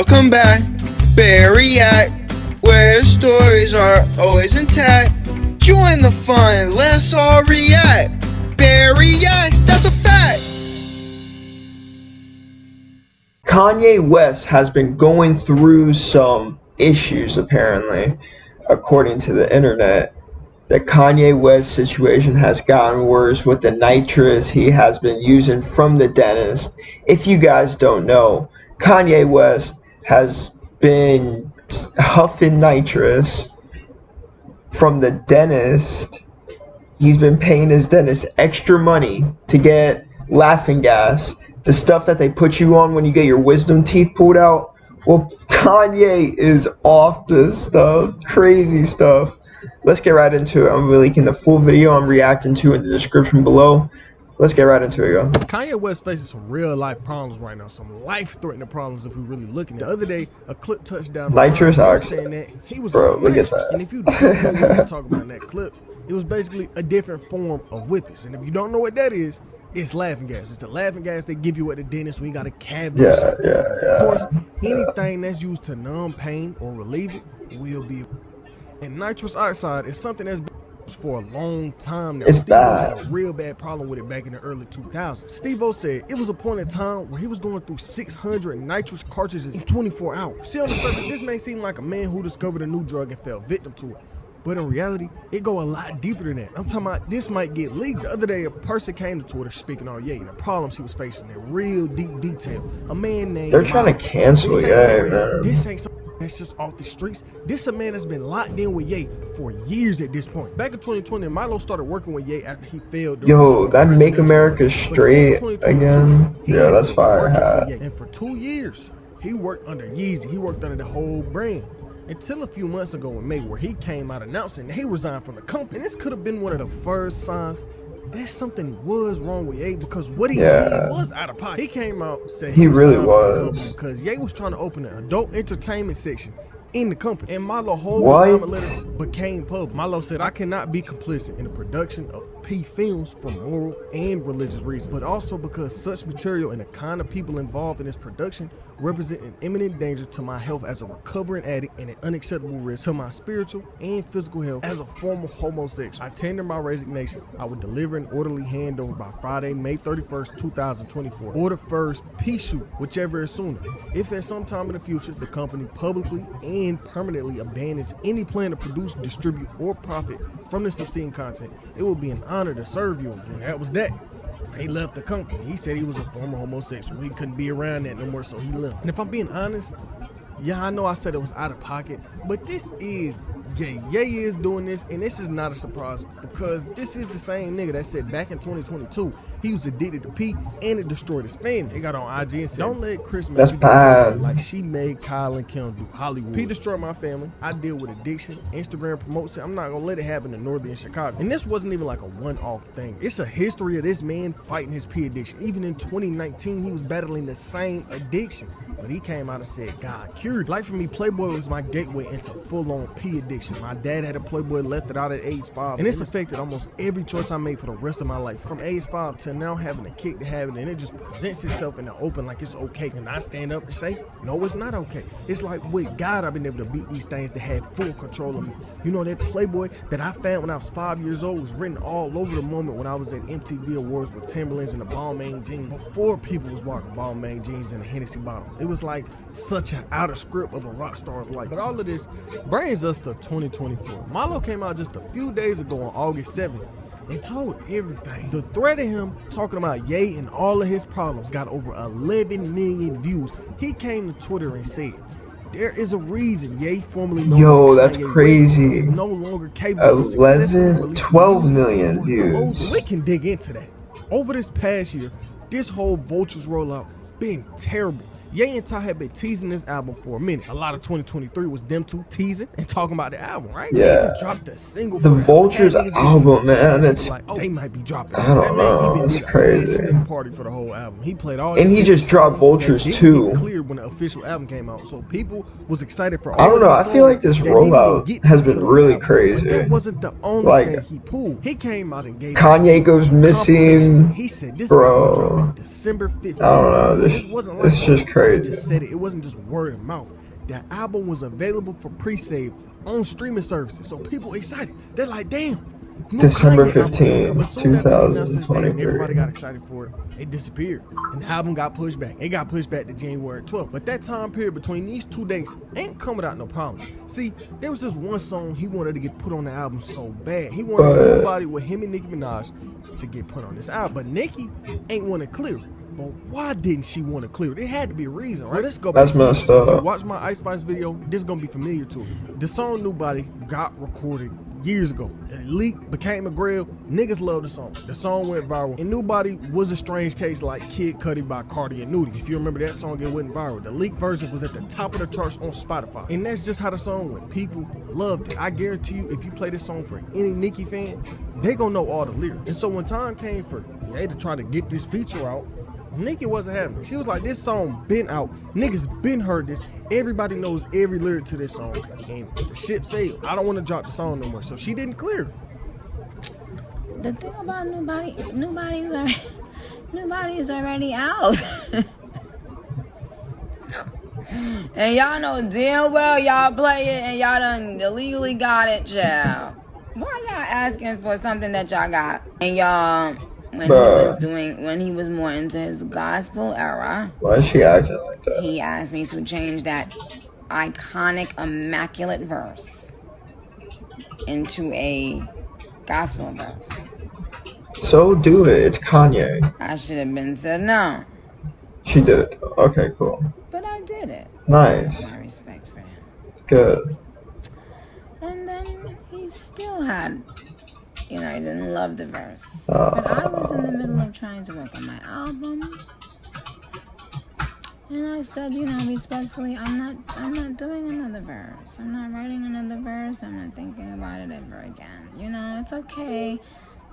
Welcome back, Barry at where stories are always intact. Join the fun, let's all react. Barry reacts, that's a fact. Kanye West has been going through some issues, apparently, according to the internet. The Kanye West situation has gotten worse with the nitrous he has been using from the dentist. If you guys don't know, Kanye West has been huffing nitrous from the dentist. He's been paying his dentist extra money to get laughing gas, the stuff that they put you on when you get your wisdom teeth pulled out. Well, Kanye is off this stuff, crazy stuff. Let's get right into it. I'm linking the full video I'm reacting to in the description below. Let's get right into it, yo. Kanye West faces some real life problems right now, some life-threatening problems if we're really looking at it. The other day, a clip touched down Nitrous saying that he was bro, on look nitrous. at that. And if you don't know what he was talking about in that clip, it was basically a different form of whippets. And if you don't know what that is, it's laughing gas. It's the laughing gas they give you at the dentist when you got a cavity. Of course, anything that's used to numb pain or relieve it will be. And nitrous oxide is something that's been used for a long time now. Steve-O had a real bad problem with it back in the early 2000s. Steve-O said it was a point in time where he was going through 600 nitrous cartridges in 24 hours. See, on the surface, this may seem like a man who discovered a new drug and fell victim to it. But in reality, it go a lot deeper than that. I'm talking about this might get legal. The other day, a person came to Twitter speaking on Ye and the problems he was facing in real deep detail. A man named They're trying to cancel Ye, man. This ain't something that's just off the streets. This a man that's been locked in with Ye for years at this point. Back in 2020, Milo started working with Ye after he failed. Yo, that Make America Straight again. Yeah, that's fire. And for 2 years, he worked under Yeezy. He worked under the whole brand. Until a few months ago in May, where he came out announcing that he resigned from the company. And this could have been one of the first signs that something was wrong with Ye, because what he did was out of pocket. He came out saying he really was from the company because Ye was trying to open an adult entertainment section in the company, and Milo's whole resignment letter became public. Milo said, "I cannot be complicit in the production of P films for moral and religious reasons, but also because such material and the kind of people involved in its production represent an imminent danger to my health as a recovering addict and an unacceptable risk to my spiritual and physical health as a former homosexual. I tender my resignation. I will deliver an orderly handover by Friday, May 31st, 2024. Or the first P shoot, whichever is sooner. If at some time in the future the company publicly and permanently abandons any plan to produce, distribute, or profit from this obscene content, it will be an honor to serve you." And that was that. He left the company. He said he was a former homosexual. He couldn't be around that no more, so he left. And if I'm being honest, yeah, I know I said it was out of pocket, but this is Ye. Ye is doing this, and this is not a surprise, because this is the same nigga that said back in 2022 he was addicted to P and it destroyed his family. He got on IG and said, "Don't let Chris make you do like she made Kyle and Kim do Hollywood. P destroyed my family. I deal with addiction. Instagram promotes it. I'm not gonna let it happen in Northern Chicago." And this wasn't even like a one-off thing. It's a history of this man fighting his P addiction. Even in 2019, he was battling the same addiction, but he came out and said God cured. Like for me, Playboy was my gateway into full-on P addiction. My dad had a Playboy, left it out at age 5, and it's affected almost every choice I made for the rest of my life. From age 5 to now, having a kick to have it, and it just presents itself in the open like it's okay. And I stand up and say, no, it's not okay. It's like with God, I've been able to beat these things that had full control of me. You know, that Playboy that I found when I was 5 years old was written all over the moment when I was at MTV Awards with Timberlands and the Balmain jeans, before people was walking Balmain jeans and a Hennessy bottle. It was like such an outer script of a rock star's life. But all of this brings us to 2024. Milo came out just a few days ago on August 7th and told everything. The thread of him talking about Ye and all of his problems got over 11 million views. He came to Twitter and said, "There is a reason Ye, formerly known as Kanye crazy. West, is no longer capable of successfully releasing 12 million views. We can dig into that. Over this past year, this whole Vultures rollout been terrible. Ye and Ty had been teasing this album for a minute. A lot of 2023 was them two teasing and talking about the album, right? Yeah. They dropped a single the for Vultures album, man. It's like, oh, they might be dropping. I don't know. It's crazy. Listening party for the whole album. He played all. And he just dropped Vultures too. Cleared when the official album came out, so people was excited for all. I don't know. I feel like this rollout has been really crazy. That wasn't the only thing he pulled. He came out and gave Kanye goes missing. He said this bro. dropping December 15th. I don't know. This wasn't like it's just crazy. They crazy. just said it. It wasn't just word of mouth. That album was available for pre-save on streaming services. So people excited. They're like, damn. New December Kanye album finna come. 15th, But soon after they announced this date and 2023. everybody got excited for it, it disappeared. And the album got pushed back. It got pushed back to January 12th. But that time period between these two dates ain't come without no problems. See, there was this one song he wanted to get put on the album so bad. He wanted Nobody with him and Nicki Minaj to get put on this album. But Nicki ain't want to clear it. But why didn't she want to clear it? It had to be a reason, right? Let's go back. That's messed If you up. watch my Ice Spice video, this is gonna be familiar to you. The song Nobody got recorded years ago. It leaked, became a grill. Niggas love the song. The song went viral. And Nobody was a strange case like Kid Cudi by Cardi and Nudie. If you remember that song, it went viral. The leaked version was at the top of the charts on Spotify. And that's just how the song went. People loved it. I guarantee you, if you play this song for any Nicki fan, they gonna know all the lyrics. And so when time came for Ye to try to get this feature out, Nicki wasn't having it. She was like, this song been out. Niggas been heard this. Everybody knows every lyric to this song. And the ship sailed. I don't want to drop the song no more. So she didn't clear it. The thing about nobody's already out. And y'all know damn well y'all play it and y'all done illegally got it, child. Why y'all asking for something that y'all got? And y'all, when he was more into his gospel era, Why is she acting like that? he asked me to change that iconic, immaculate verse into a gospel verse. So do it. It's Kanye. I should have been said no, She did it though. Okay, cool. but I did it. Nice. My respect for him. Good. And then he still had, he didn't love the verse. But I was in the middle of trying to work on my album. And I said, respectfully, I'm not doing another verse. I'm not writing another verse. I'm not thinking about it ever again. It's okay.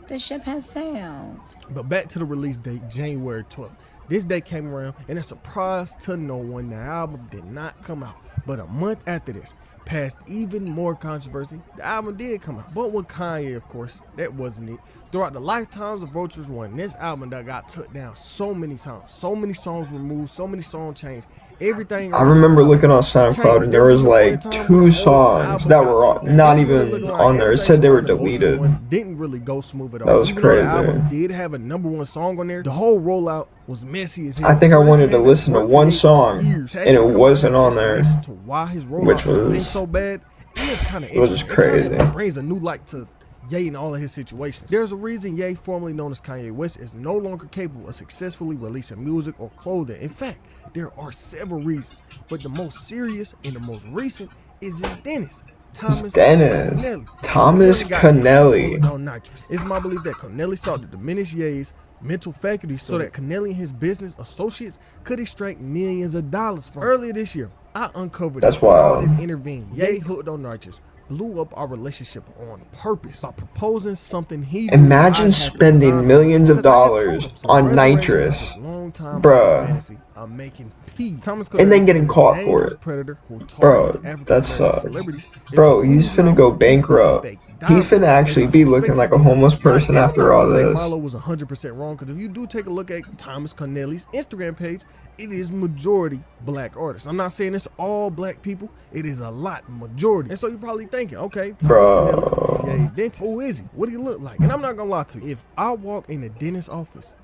The ship has sailed. But back to the release date, January 12th. This day came around, and a surprise to no one, the album did not come out. But a month after this, past even more controversy, the album did come out. But with Kanye, of course, that wasn't it. Throughout the lifetimes of Vulture's Run, this album that got took down so many times, so many songs removed, so many songs changed, everything. I remember looking on SoundCloud and there was like 2 songs that were not even on there. It said they were deleted. Didn't really go smooth at all. That was Even though the crazy. album did have a #1 song on there, the whole rollout was messy as hell. I think I For this wanted to man listen to that's one worked for song years to and actually it come wasn't up on with an there, explanation to why his which rollouts have been was- so bad. It is kind of was crazy. It brings a new light to Ye and all of his situations. There's a reason Ye, formerly known as Kanye West, is no longer capable of successfully releasing music or clothing. In fact, there are several reasons, but the most serious and the most recent is his dentist, Thomas Connelly. Thomas Got Connelly. hooked on nitrous. It's my belief that Connelly sought to diminish Ye's mental faculties so that Connelly and his business associates could extract millions of dollars from him. Earlier this year, I uncovered That's the fraud wild. and intervened. Ye, hooked on nitrous, blew up our relationship on purpose by proposing something he knew Imagine I'd have to spending resign millions of because I had told dollars him some on resurrection of nitrous, his long-time bruh. fantasy of making peace. Thomas And then Connelly getting is a caught for dangerous it. predator who Bro, targets that African-American sucks. celebrities. Bro, into he's whose finna mouth go he puts bankrupt. fake He's diamonds. finna actually As be I looking suspect like he a did. homeless Like, person and I'm after not all gonna say this. Marlo was 100% wrong, because if you do take a look at Thomas Connelly's Instagram page, it is majority black artists. I'm not saying it's all black people. It is a lot, majority. And so you're probably thinking, okay, Thomas Connelly is a dentist. Who is he? What do he look like? And I'm not gonna lie to you. If I walk in a dentist's office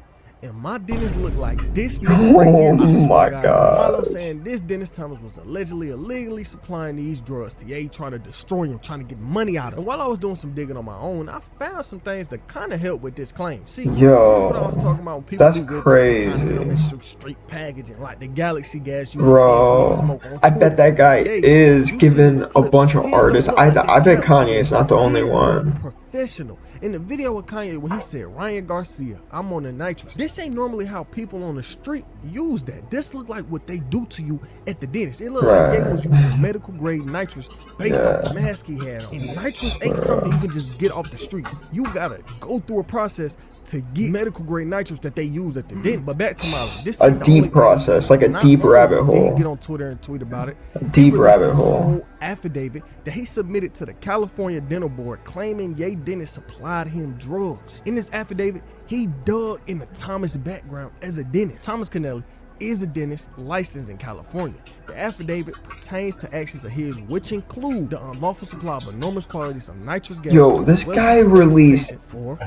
and my dentist look like this nigga right here, I swear my to God, God. Marlo saying this dentist Thomas was allegedly illegally supplying these drugs to Ye, trying to destroy him, trying to get money out of him. And while I was doing some digging on my own, I found some things that kind of help with this claim. See, Yo, what I was talking about when people that's do good things, they kind of crazy. come in some straight packaging, like the Galaxy gas you be seeing niggas Bro, smoke on I Twitter. bet that guy Ye, is you see giving the a clip. bunch of His don't artists. look like that I bet Galaxy Kanye is gas. not the only His one. look professional. In the video with Kanye when he said, Ryan Garcia, I'm on the nitrous. This ain't normally how people on the street use that. This look like what they do to you at the dentist. It look like Ye was using medical grade nitrous based off the mask he had on. And nitrous ain't something you can just get off the street. You gotta go through a process to get medical grade nitrous that they use at the dentist. But back to my this A ain't the deep only thing process, he's like a not deep only rabbit did he hole. get on Twitter and tweet about it. A deep he released rabbit this hole. whole affidavit that he submitted to the California Dental Board claiming Ye dentist supplied him drugs. In this affidavit, he dug into Thomas' background as a dentist. Thomas Connelly is a dentist licensed in California. The affidavit pertains to actions of his which include the unlawful supply of enormous quantities of nitrous gas. Yo, this guy released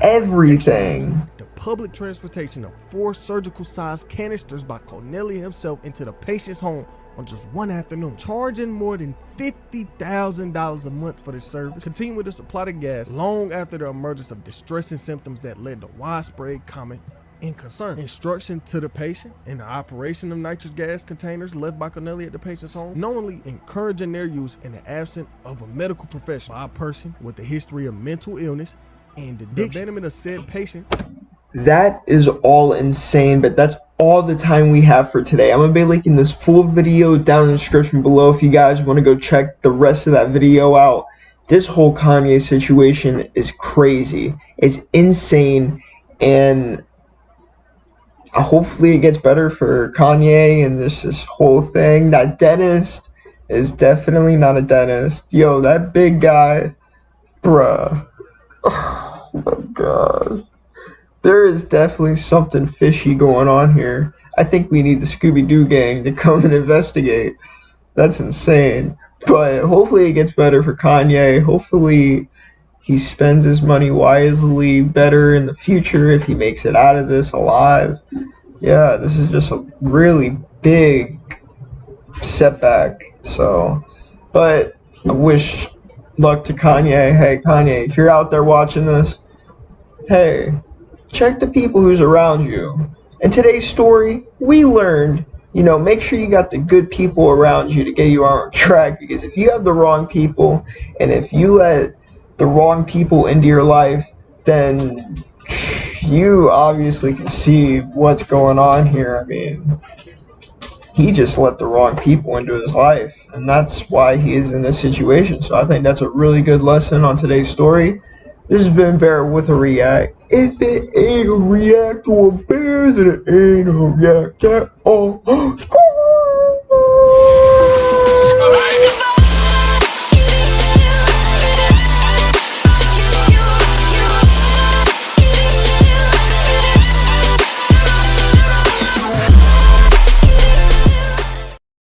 everything. The public transportation of 4 surgical-sized canisters by Kanye himself into the patient's home on just one afternoon, charging more than $50,000 a month for this service, continuing to supply the gas long after the emergence of distressing symptoms that led to widespread comment and concern. Instruction to the patient in the operation of nitrous gas containers left by Kanye at the patient's home, knowingly encouraging their use in the absence of a medical professional by a person with a history of mental illness and addiction. The abandonment of said patient. That is all insane, but that's all the time we have for today. I'm gonna be linking this full video down in the description below if you guys want to go check the rest of that video out. This whole Kanye situation is crazy. It's insane, and hopefully it gets better for Kanye and this whole thing. That dentist is definitely not a dentist. Yo, that big guy, bruh. Oh my god. There is definitely something fishy going on here. I think we need the Scooby-Doo gang to come and investigate. That's insane. But hopefully it gets better for Kanye. Hopefully he spends his money wisely better in the future if he makes it out of this alive. Yeah, this is just a really big setback. So, but I wish luck to Kanye. Hey, Kanye, if you're out there watching this, hey, check the people who's around you. In today's story, we learned, make sure you got the good people around you to get you on track, because if you have the wrong people and if you let the wrong people into your life, then you obviously can see what's going on here. I mean, he just let the wrong people into his life, and that's why he is in this situation. So I think that's a really good lesson on today's story. This has been Bear with a React. If it ain't a react to a bear, then it ain't a react at all.